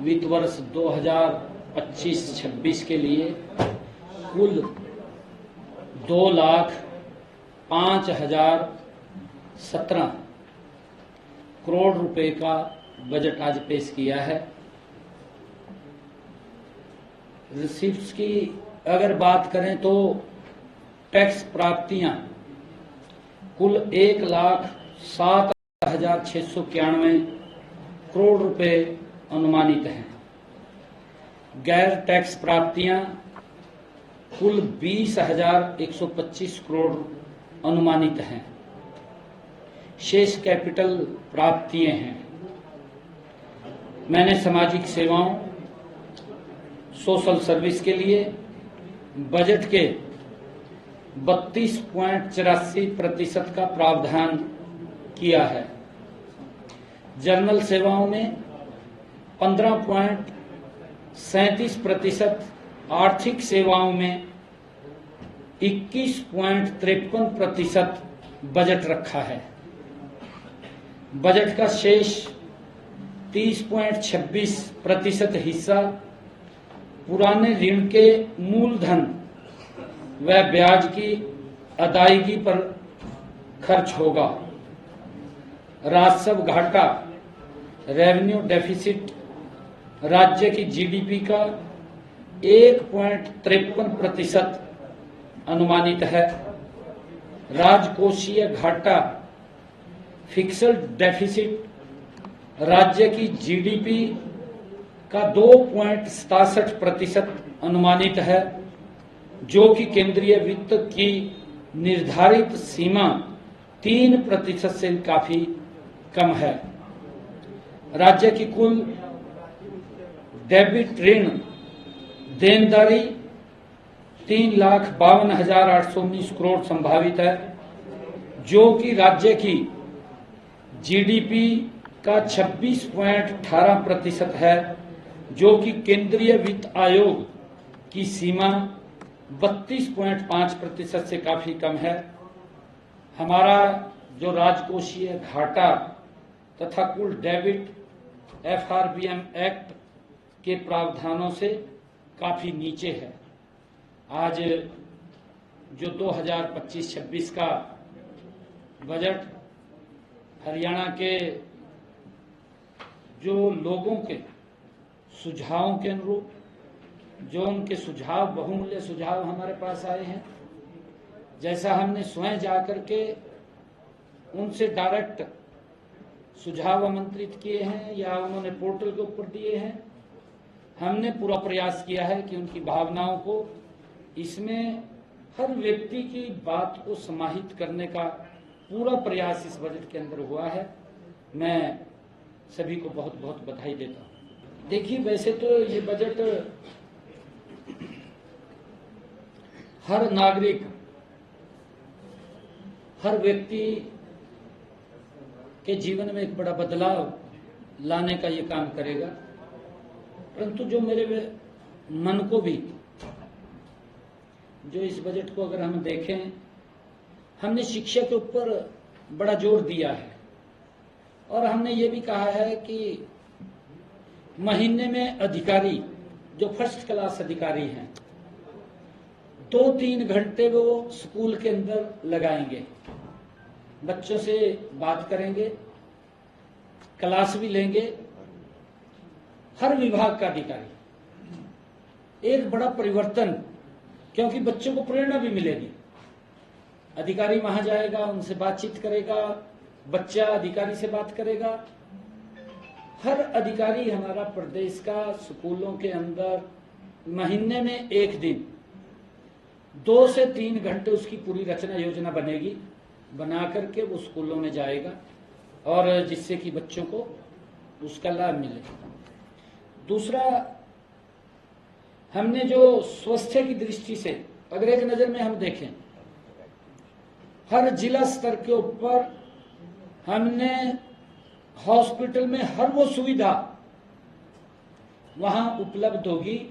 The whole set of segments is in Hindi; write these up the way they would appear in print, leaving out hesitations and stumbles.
वित्त वर्ष 2025-26 के लिए कुल 2,05,017 करोड़ रुपए का बजट आज पेश किया है। रिसीव्स की अगर बात करें तो टैक्स प्राप्तियां कुल 1,07,691 करोड़ रुपए अनुमानित हैं। गैर टैक्स प्राप्तियां कुल 20,125 करोड़ अनुमानित हैं। शेष कैपिटल प्राप्तियां हैं। मैंने सामाजिक सेवाओं सोशल सर्विस के लिए बजट के 32.84% का प्रावधान किया है। जनरल सेवाओं में 15.37%, आर्थिक सेवाओं में 21.53% बजट रखा है। बजट का शेष 30.26% हिस्सा पुराने ऋण के मूलधन व ब्याज की अदायगी पर खर्च होगा। राजस्व घाटा रेवेन्यू डेफिसिट राज्य की जीडीपी का 1.53% अनुमानित है। राजकोषीय घाटा फिक्स्ड डेफिसिट राज्य की जीडीपी का 2.67% अनुमानित है, जो कि केंद्रीय वित्त की निर्धारित सीमा 3% से काफी कम है। राज्य की कुल डेबिट ऋण देनदारी 3,52,819 करोड़ संभावित है, जो कि राज्य की जीडीपी का 26.18% है, जो कि केंद्रीय वित्त आयोग की सीमा 32.5% से काफी कम है। हमारा जो राजकोषीय घाटा तथा कुल डेबिट एफआरबीएम एक्ट के प्रावधानों से काफी नीचे है। आज जो 2025-26 का बजट हरियाणा के जो लोगों के सुझावों के अनुरूप, जो उनके सुझाव बहुमूल्य सुझाव हमारे पास आए हैं, जैसा हमने स्वयं जाकर के उनसे डायरेक्ट सुझाव आमंत्रित किए हैं या उन्होंने पोर्टल के ऊपर दिए हैं, हमने पूरा प्रयास किया है कि उनकी भावनाओं को इसमें हर व्यक्ति की बात को समाहित करने का पूरा प्रयास इस बजट के अंदर हुआ है। मैं सभी को बहुत बहुत बधाई देता हूं। देखिए, वैसे तो ये बजट हर नागरिक, हर व्यक्ति के जीवन में एक बड़ा बदलाव लाने का ये काम करेगा, परंतु जो मेरे मन को भी, जो इस बजट को अगर हम देखें, हमने शिक्षा के ऊपर बड़ा जोर दिया है और हमने ये भी कहा है कि महीने में अधिकारी जो फर्स्ट क्लास अधिकारी हैं 2-3 घंटे वो स्कूल के अंदर लगाएंगे, बच्चों से बात करेंगे, क्लास भी लेंगे। हर विभाग का अधिकारी, एक बड़ा परिवर्तन, क्योंकि बच्चों को प्रेरणा भी मिलेगी। अधिकारी वहां जाएगा, उनसे बातचीत करेगा, बच्चा अधिकारी से बात करेगा। हर अधिकारी हमारा प्रदेश का स्कूलों के अंदर महीने में एक दिन 2 से 3 घंटे उसकी पूरी रचना योजना बनेगी, बना करके वो स्कूलों में जाएगा और जिससे कि बच्चों को उसका लाभ मिले। दूसरा, हमने जो स्वास्थ्य की दृष्टि से अगर एक नजर में हम देखें, हर जिला स्तर के ऊपर हमने हॉस्पिटल में हर वो सुविधा वहां उपलब्ध होगी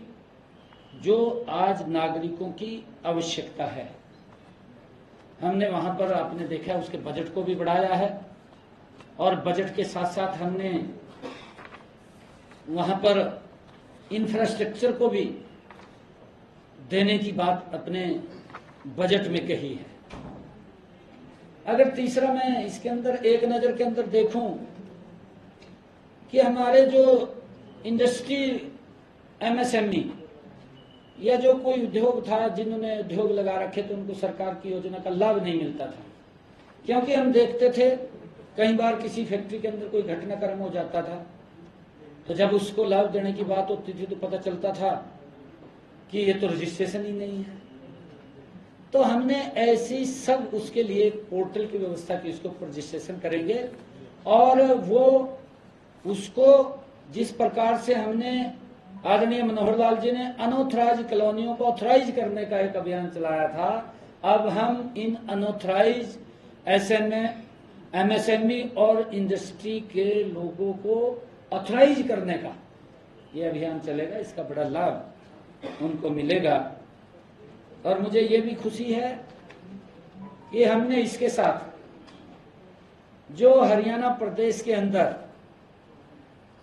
जो आज नागरिकों की आवश्यकता है। हमने वहां पर, आपने देखा, उसके बजट को भी बढ़ाया है और बजट के साथ साथ हमने वहां पर इंफ्रास्ट्रक्चर को भी देने की बात अपने बजट में कही है। अगर तीसरा मैं इसके अंदर एक नजर के अंदर देखूं कि हमारे जो इंडस्ट्री एमएसएमई या जो कोई उद्योग था, जिन्होंने उद्योग लगा रखे थे, उनको सरकार की योजना का लाभ नहीं मिलता था, क्योंकि हम देखते थे कई बार किसी फैक्ट्री के अंदर कोई घटनाक्रम हो जाता था तो जब उसको लाभ देने की बात होती थी तो पता चलता था कि ये तो रजिस्ट्रेशन ही नहीं है। तो हमने ऐसी सब उसके लिए एक पोर्टल की व्यवस्था की, उसके ऊपर रजिस्ट्रेशन करेंगे और वो उसको जिस प्रकार से हमने आदरणीय मनोहर लाल जी ने अनऑथराइज कॉलोनियों को ऑथराइज करने का एक अभियान चलाया था, अब हम इन अनऑथराइज एमएसएमई और इंडस्ट्री के लोगों को ऑथराइज करने का ये अभियान चलेगा। इसका बड़ा लाभ उनको मिलेगा और मुझे ये भी खुशी है कि हमने इसके साथ जो हरियाणा प्रदेश के अंदर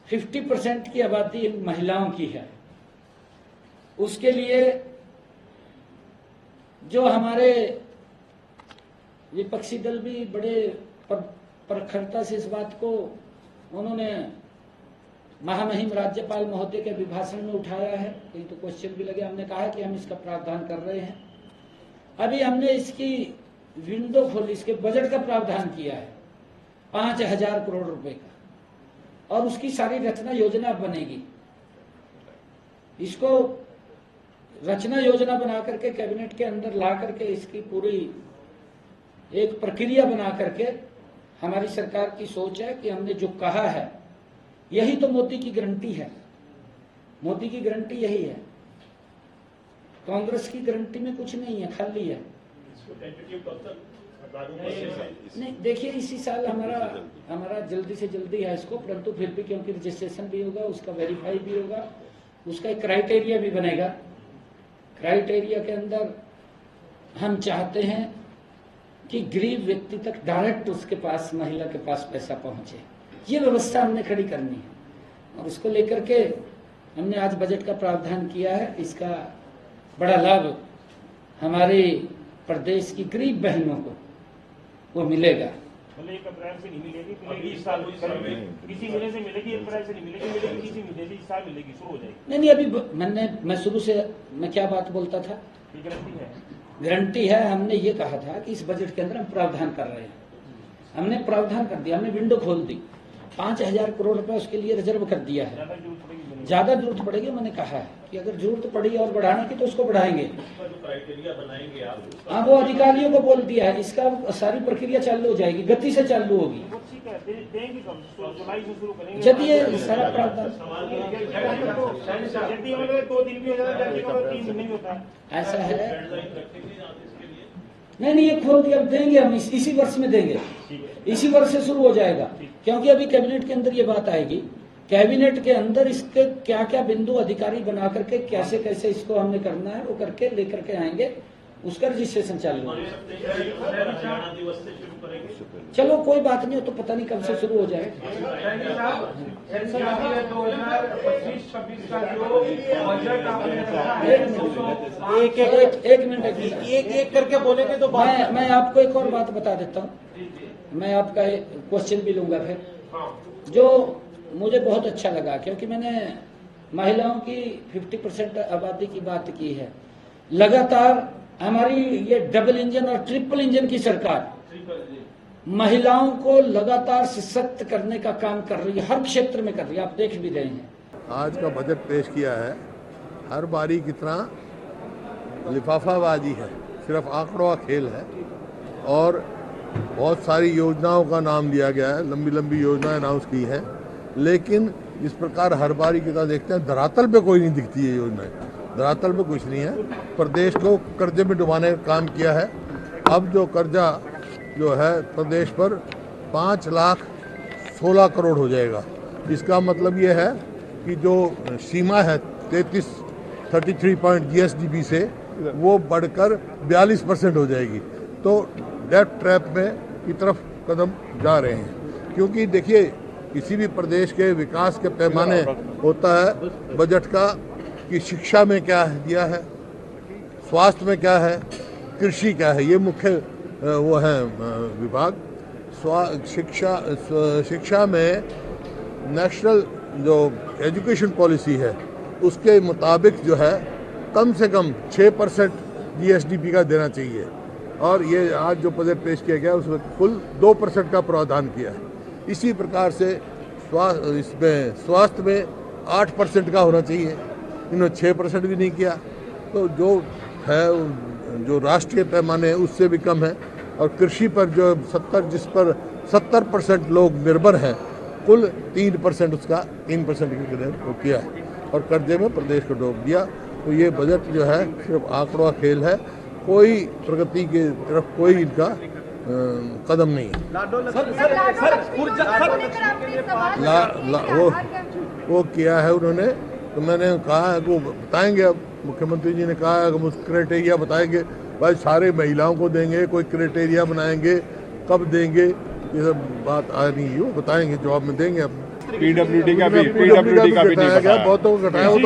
50% की आबादी महिलाओं की है, उसके लिए जो हमारे विपक्षी दल भी बड़े प्रखरता से इस बात को उन्होंने महामहिम राज्यपाल महोदय के अभिभाषण में उठाया है, कहीं तो क्वेश्चन भी लगे। हमने कहा कि हम इसका प्रावधान कर रहे हैं। अभी हमने इसकी विंडो खोली, इसके बजट का प्रावधान किया है 5,000 करोड़ रुपए का और उसकी सारी रचना योजना बनेगी। इसको रचना योजना बना करके कैबिनेट के अंदर ला करके इसकी पूरी एक प्रक्रिया बना करके हमारी सरकार की सोच है कि हमने जो कहा है यही तो मोदी की गारंटी है। मोदी की गारंटी यही है, कांग्रेस की गारंटी में कुछ नहीं है, खाली है। नहीं देखिए, इसी साल हमारा जल्दी से जल्दी है इसको, परंतु फिर भी क्योंकि रजिस्ट्रेशन भी होगा, उसका वेरीफाई भी होगा, उसका एक क्राइटेरिया भी बनेगा। क्राइटेरिया के अंदर हम चाहते हैं कि गरीब व्यक्ति तक डायरेक्ट उसके पास, महिला के पास पैसा पहुंचे। ये व्यवस्था हमने खड़ी करनी है और उसको लेकर के हमने आज बजट का प्रावधान किया है। इसका बड़ा लाभ हमारे प्रदेश की गरीब बहनों को वो मिलेगा। 1 अप्रैल से नहीं मिलेगी, इस साल किसी महीने से मिलेगी, 1 अप्रैल से नहीं मिलेगी, किसी महीने से इस साल मिलेगी, शुरू हो जाएगी। नहीं अभी मैं शुरू से मैं क्या बात बोलता था, गारंटी है, गारंटी है। हमने ये कहा था कि इस बजट के अंदर हम प्रावधान कर रहे हैं, हमने प्रावधान कर दिया, हमने विंडो खोल दी, 5,000 करोड़ रुपए उसके लिए रिजर्व कर दिया है। ज्यादा जरूरत पड़ेगी, मैंने कहा है कि अगर जरूरत पड़ी और बढ़ाने की तो उसको बढ़ाएंगे। हाँ, वो अधिकारियों को बोल दिया है, इसका सारी प्रक्रिया चालू हो जाएगी, गति से चालू होगी। जब ये सारा प्रावधान ऐसा है, नहीं ये खोल दिया, देंगे हम, इसी वर्ष में देंगे, इसी वर्ष से शुरू हो जाएगा। क्योंकि अभी कैबिनेट के अंदर ये बात आएगी, कैबिनेट के अंदर इसके क्या क्या बिंदु अधिकारी बना करके कैसे कैसे इसको हमने करना है वो करके लेकर के आएंगे, उसका रजिस्ट्रेशन चालू होगा। चलो कोई बात नहीं, हो तो पता नहीं कब से शुरू हो जाए। एक मिनट एक करके बोलेंगे तो मैं आपको एक और बात बता देता हूँ। मैं आपका क्वेश्चन भी लूंगा फिर। जो मुझे बहुत अच्छा लगा, क्योंकि मैंने महिलाओं की 50% आबादी की बात की है। लगातार हमारी ये डबल इंजन और ट्रिपल इंजन की सरकार महिलाओं को लगातार सशक्त करने का काम कर रही है, हर क्षेत्र में कर रही है, आप देख भी रहे हैं। आज का बजट पेश किया है, हर बारी कितना लिफाफाबाजी है, सिर्फ आंकड़ों का खेल है और बहुत सारी योजनाओं का नाम लिया गया है, लंबी लंबी योजनाएं अनाउंस की है, लेकिन इस प्रकार हर बारी की तरह देखते हैं धरातल पे कोई नहीं दिखती है योजनाएं, धरातल पे कुछ नहीं है। प्रदेश को कर्जे में डुबाने का काम किया है। अब जो कर्जा जो है प्रदेश पर 5,16,00,000 करोड़ हो जाएगा। इसका मतलब ये है कि जो सीमा है 33 पॉइंट GSDP से वो बढ़कर 42% हो जाएगी। तो डेट ट्रैप में की तरफ कदम जा रहे हैं, क्योंकि देखिए किसी भी प्रदेश के विकास के पैमाने होता है बजट का कि शिक्षा में क्या दिया है, स्वास्थ्य में क्या है, कृषि क्या है, ये मुख्य वो है विभाग। शिक्षा में नेशनल जो एजुकेशन पॉलिसी है उसके मुताबिक जो है कम से कम 6% GSDP का देना चाहिए, और ये आज जो बजट पेश किया गया उसमें कुल 2% का प्रावधान किया है। इसी प्रकार से स्वास्थ्य में 8% का होना चाहिए, इन्होंने 6% भी नहीं किया, तो जो है जो राष्ट्रीय पैमाने है उससे भी कम है। और कृषि पर जो 70% लोग निर्भर हैं, कुल 3% उसका 3% को किया है और कर्जे में प्रदेश को डूब दिया। तो ये बजट जो है सिर्फ आंकड़ों का खेल है, कोई प्रगति की तरफ कोई इनका कदम नहीं है। वो किया है उन्होंने, तो मैंने कहा है वो बताएंगे। अब मुख्यमंत्री जी ने कहा है कि हम क्राइटेरिया बताएंगे, भाई सारे महिलाओं को देंगे, कोई क्राइटेरिया बनाएंगे, कब देंगे, ये सब बात आ नहीं है, वो बताएंगे, जवाब में देंगे। अब PWD का भी नहीं बताया, बहुतों को घटाया, वो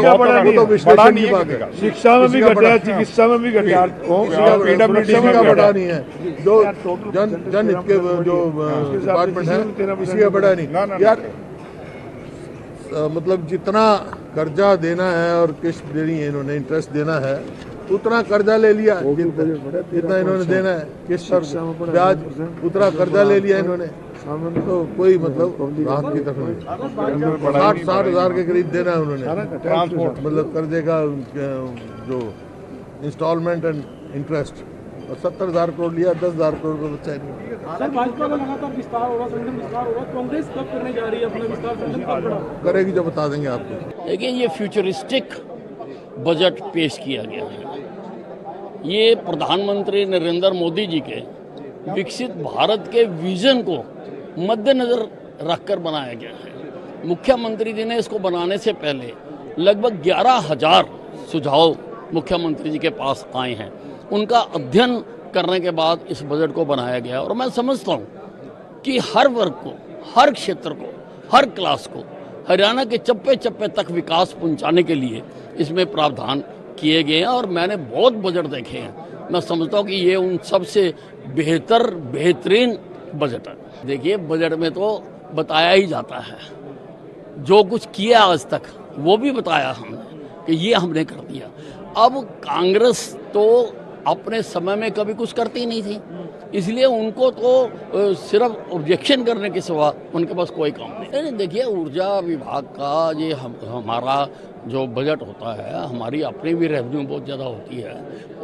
तो विश्लेषण की बात है। शिक्षा में भी घटाया, चिकित्सा में भी घटाया, PWD का बढ़ा नहीं है, जो जन हित के जो डिपार्टमेंट है किसी का बढ़ा नहीं यार। मतलब जितना कर्जा देना है और किस्त देनी है, इन्होंने इंटरेस्ट देना है, उतना कर्जा ले लिया, जितना इन्होंने देना है किस्त और ब्याज, उतना कर्जा ले लिया इन्होंने, तो कोई मतलब राहत की तरफ नहीं। 60 हज़ार के करीब देना है उन्होंने ट्रांसपोर्ट, मतलब कर्जे का जो इंस्टॉलमेंट एंड इंटरेस्ट, और 70,000 करोड़ लिया, 10,000 करोड़ का बच्चा नहीं। भाजपा का लगातार विस्तार हो रहा, संगठन विस्तार हो रहा, कांग्रेस कब करने जा रही है अपना विस्तार, संगठन कब करेगी? करेगी जो बता देंगे आपको। लेकिन ये फ्यूचरिस्टिक बजट पेश किया गया है, ये प्रधानमंत्री नरेंद्र मोदी जी के विकसित भारत के विजन को मद्देनजर रखकर बनाया गया है। मुख्यमंत्री जी ने इसको बनाने से पहले लगभग 11,000 सुझाव मुख्यमंत्री जी के पास आए हैं, उनका अध्ययन करने के बाद इस बजट को बनाया गया। और मैं समझता हूँ कि हर वर्ग को, हर क्षेत्र को, हर क्लास को हरियाणा के चप्पे चप्पे तक विकास पहुँचाने के लिए इसमें प्रावधान किए गए हैं। और मैंने बहुत बजट देखे हैं, मैं समझता हूँ कि ये उन सबसे बेहतरीन बजट है। देखिए, बजट में तो बताया ही जाता है, जो कुछ किया आज तक वो भी बताया हमने कि ये हमने कर दिया। अब कांग्रेस तो अपने समय में कभी कुछ करती नहीं थी, इसलिए उनको तो सिर्फ ऑब्जेक्शन करने के सिवा उनके पास कोई काम नहीं। देखिए, ऊर्जा विभाग का ये हमारा जो बजट होता है, हमारी अपनी भी रेवेन्यू बहुत ज़्यादा होती है,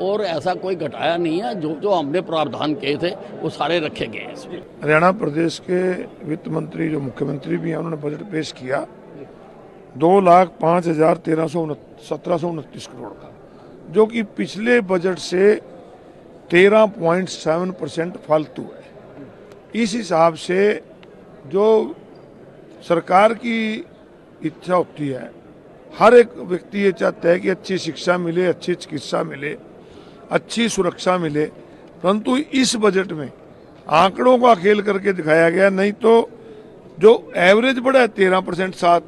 और ऐसा कोई घटाया नहीं है। जो हमने प्रावधान किए थे वो सारे रखे गए हैं इसमें। हरियाणा प्रदेश के वित्त मंत्री जो मुख्यमंत्री भी हैं, उन्होंने बजट पेश किया 2,05,1729 करोड़ का, जो कि पिछले बजट से 13.7% फालतू है। इस हिसाब से जो सरकार की इच्छा होती है, हर एक व्यक्ति ये चाहता है कि अच्छी शिक्षा मिले, अच्छी चिकित्सा मिले, अच्छी सुरक्षा मिले, परंतु इस बजट में आंकड़ों का खेल करके दिखाया गया। नहीं तो जो एवरेज बढ़ा है 13% 7,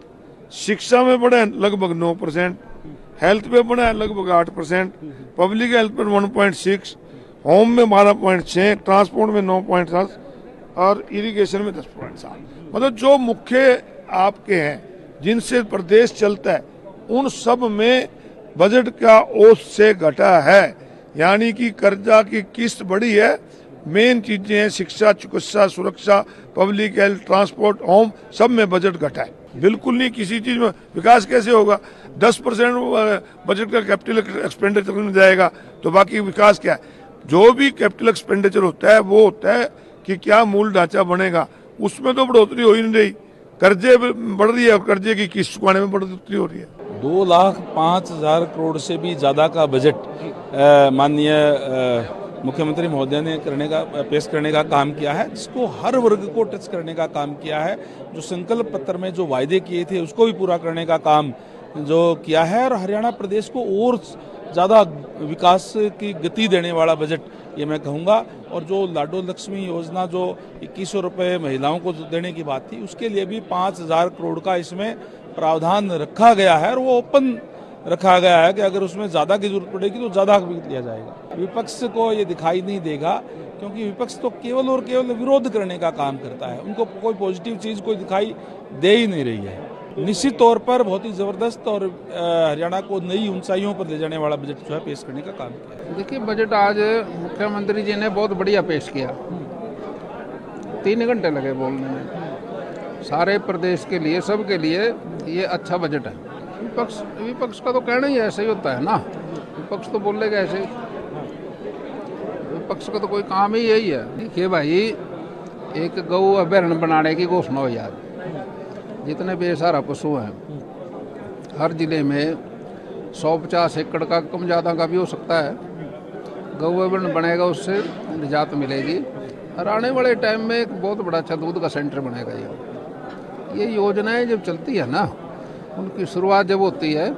शिक्षा में बढ़ा है लगभग 9%, हेल्थ पे बढ़ा है लगभग 8%, पब्लिक हेल्थ पर 1.6, होम में 12.6, ट्रांसपोर्ट में 9.7 और इरिगेशन में 10.7। मतलब जो मुख्य आपके हैं जिनसे प्रदेश चलता है, उन सब में बजट का औसत से घटा है। यानी कि कर्जा की किस्त बढ़ी है, मेन चीजें हैं शिक्षा, चिकित्सा, सुरक्षा, पब्लिक हेल्थ, ट्रांसपोर्ट, होम, सब में बजट घटा है। बिल्कुल नहीं, किसी चीज में विकास कैसे होगा? 10% बजट का कैपिटल एक्सपेंडिचर में जाएगा, तो बाकी विकास क्या है? जो भी कैपिटल एक्सपेंडिचर होता है वो होता है कि क्या मूल ढांचा बनेगा, उसमें तो बढ़ोतरी हो ही नहीं रही। कर्जे बढ़ रही है और कर्जे की किस्त चुकाने में बढ़ोतरी हो रही है। 2,05,000 करोड़ से भी ज़्यादा का बजट माननीय मुख्यमंत्री महोदय ने पेश करने का काम किया है, जिसको हर वर्ग को टच करने का काम किया है। जो संकल्प पत्र में जो वायदे किए थे उसको भी पूरा करने का काम जो किया है, और हरियाणा प्रदेश को और ज़्यादा विकास की गति देने वाला बजट ये मैं कहूँगा। और जो लाडो लक्ष्मी योजना जो 2100 रुपये महिलाओं को देने की बात थी, उसके लिए भी 5000 करोड़ का इसमें प्रावधान रखा गया है और वो ओपन रखा गया है कि अगर उसमें ज़्यादा की जरूरत पड़ेगी तो ज़्यादा भी लिया जाएगा। विपक्ष को ये दिखाई नहीं देगा, क्योंकि विपक्ष तो केवल और केवल विरोध करने का काम करता है, उनको कोई पॉजिटिव चीज़ कोई दिखाई दे ही नहीं रही है। निश्चित तौर पर बहुत ही ज़बरदस्त और हरियाणा को नई ऊंचाइयों पर ले जाने वाला बजट जो है पेश करने का काम किया। देखिए, बजट आज मुख्यमंत्री जी ने बहुत बढ़िया पेश किया। 3 घंटे लगे बोलने में। सारे प्रदेश के लिए, सबके लिए ये अच्छा बजट है। विपक्ष का तो कहना ही ऐसे ही होता है ना, विपक्ष तो बोलेगा ऐसे ही। विपक्ष का तो कोई काम ही यही है। देखिए भाई, एक गौ अभयारण्य बनाने की घोषणा हुई आज। जितने बेसहारा पशु हैं हर जिले में 150 एकड़ का कम ज़्यादा का भी हो सकता है, गौ अभयारण्य बनेगा, उससे निजात मिलेगी। और आने वाले टाइम में एक बहुत बड़ा अच्छा दूध का सेंटर बनेगा। ये योजनाएं जब चलती है ना, उनकी शुरुआत जब होती है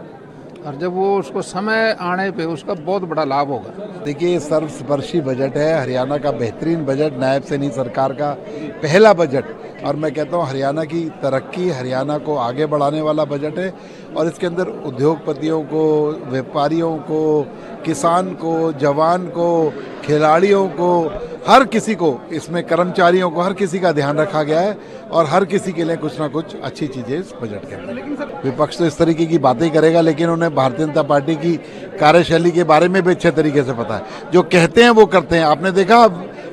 और जब वो उसको समय आने पे उसका बहुत बड़ा लाभ होगा। देखिए, सर्वस्पर्शी बजट है, हरियाणा का बेहतरीन बजट, नायब सैनी सरकार का पहला बजट, और मैं कहता हूँ हरियाणा की तरक्की, हरियाणा को आगे बढ़ाने वाला बजट है। और इसके अंदर उद्योगपतियों को, व्यापारियों को, किसान को, जवान को, खिलाड़ियों को, हर किसी को, इसमें कर्मचारियों को, हर किसी का ध्यान रखा गया है और हर किसी के लिए कुछ ना कुछ अच्छी चीजें इस बजट के अंदर। विपक्ष तो इस तरीके की बातें करेगा, लेकिन उन्हें भारतीय जनता पार्टी की कार्यशैली के बारे में भी अच्छे तरीके से पता है। जो कहते हैं वो करते हैं। आपने देखा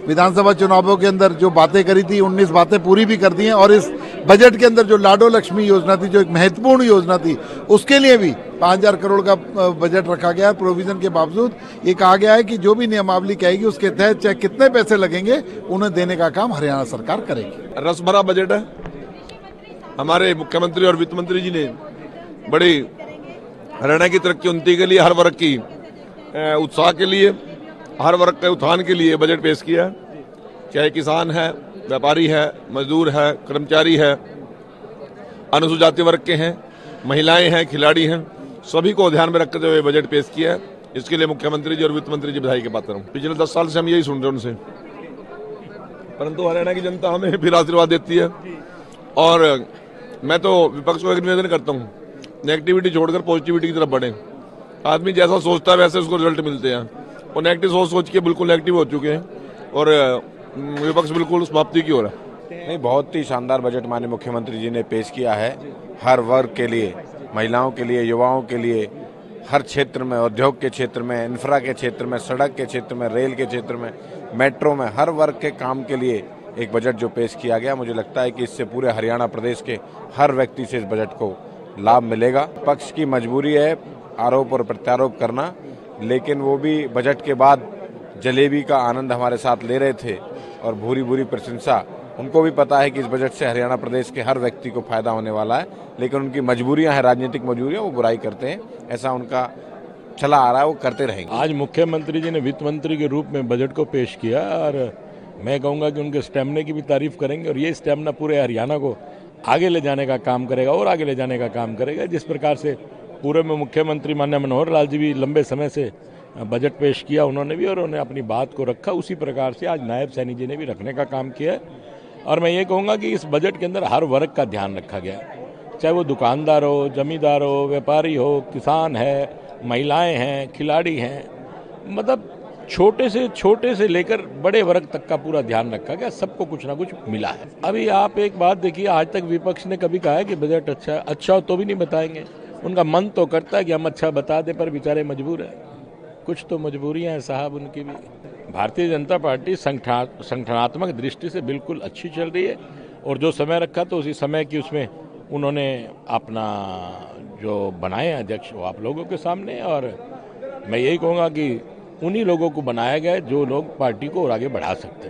विधानसभा चुनावों के अंदर जो बातें करी थी, 19 बातें पूरी भी कर दी हैं। और इस बजट के अंदर जो लाडो लक्ष्मी योजना थी, जो एक महत्वपूर्ण योजना थी, उसके लिए भी 5000 करोड़ का बजट रखा गया है। प्रोविजन के बावजूद ये कहा गया है कि जो भी नियमावली कहेगी उसके तहत चाहे कितने पैसे लगेंगे उन्हें देने का काम हरियाणा सरकार करेगी। रस भरा बजट है। हमारे मुख्यमंत्री और वित्त मंत्री जी ने बड़ी हरियाणा की तरक्की उन्नति के लिए, हर वर्ग की उत्साह के लिए, हर वर्ग के उत्थान के लिए बजट पेश किया है। चाहे किसान है, व्यापारी है, मजदूर है, कर्मचारी है, अनुसूचित जाति वर्ग के हैं, महिलाएं हैं, खिलाड़ी हैं, सभी को ध्यान में रखते हुए बजट पेश किया है। इसके लिए मुख्यमंत्री जी और वित्त मंत्री जी बधाई के पात्र हूं। पिछले 10 साल से हम यही सुन रहे हैं उनसे, परंतु हरियाणा की जनता हमें फिर आशीर्वाद देती है। और मैं तो विपक्ष को एक निवेदन करता हूँ, नेगेटिविटी छोड़कर पॉजिटिविटी की तरफ बढ़े। आदमी जैसा सोचता है वैसे उसको रिजल्ट मिलते हैं। और नेगेटिव सोच के बिल्कुल नेगेटिव हो चुके हैं और विपक्ष बिल्कुल समाप्ति की ओर है। नहीं, बहुत ही शानदार बजट माननीय मुख्यमंत्री जी ने पेश किया है। हर वर्ग के लिए, महिलाओं के लिए, युवाओं के लिए, हर क्षेत्र में, उद्योग के क्षेत्र में, इंफ्रा के क्षेत्र में, सड़क के क्षेत्र में, रेल के क्षेत्र में, मेट्रो में, हर वर्ग के काम के लिए एक बजट जो पेश किया गया। मुझे लगता है कि इससे पूरे हरियाणा प्रदेश के हर व्यक्ति से इस बजट को लाभ मिलेगा। पक्ष की मजबूरी है आरोप और प्रत्यारोप करना, लेकिन वो भी बजट के बाद जलेबी का आनंद हमारे साथ ले रहे थे और भूरी भूरी प्रशंसा। उनको भी पता है कि इस बजट से हरियाणा प्रदेश के हर व्यक्ति को फायदा होने वाला है, लेकिन उनकी मजबूरियां हैं, राजनीतिक मजबूरियां, वो बुराई करते हैं। ऐसा उनका चला आ रहा है, वो करते रहेंगे। आज मुख्यमंत्री जी ने वित्त मंत्री के रूप में बजट को पेश किया और मैं कहूँगा कि उनके स्टेमिना की भी तारीफ करेंगे और ये स्टेमिना पूरे हरियाणा को आगे ले जाने का काम करेगा और आगे ले जाने का काम करेगा। जिस प्रकार से पूर्व में मुख्यमंत्री माननीय मनोहर लाल जी भी लंबे समय से बजट पेश किया उन्होंने भी, और उन्होंने अपनी बात को रखा, उसी प्रकार से आज नायब सैनी जी ने भी रखने का काम किया है। और मैं ये कहूँगा कि इस बजट के अंदर हर वर्ग का ध्यान रखा गया, चाहे वो दुकानदार हो, जमींदार हो, व्यापारी हो, किसान है, महिलाएं हैं, खिलाड़ी हैं, मतलब छोटे से लेकर बड़े वर्ग तक का पूरा ध्यान रखा गया। सबको कुछ ना कुछ मिला है। अभी आप एक बात देखिए, आज तक विपक्ष ने कभी कहा है कि बजट अच्छा हो तो भी नहीं बताएंगे। उनका मन तो करता है कि हम अच्छा बता दें, पर बेचारे मजबूर हैं। कुछ तो मजबूरियां हैं साहब उनकी भी। भारतीय जनता पार्टी संगठनात्मक दृष्टि से बिल्कुल अच्छी चल रही है और जो समय रखा तो उसी समय की उसमें उन्होंने अपना जो बनाए अध्यक्ष वो आप लोगों के सामने, और मैं यही कहूँगा कि उन्हीं लोगों को बनाया गया जो लोग पार्टी को और आगे बढ़ा सकते हैं।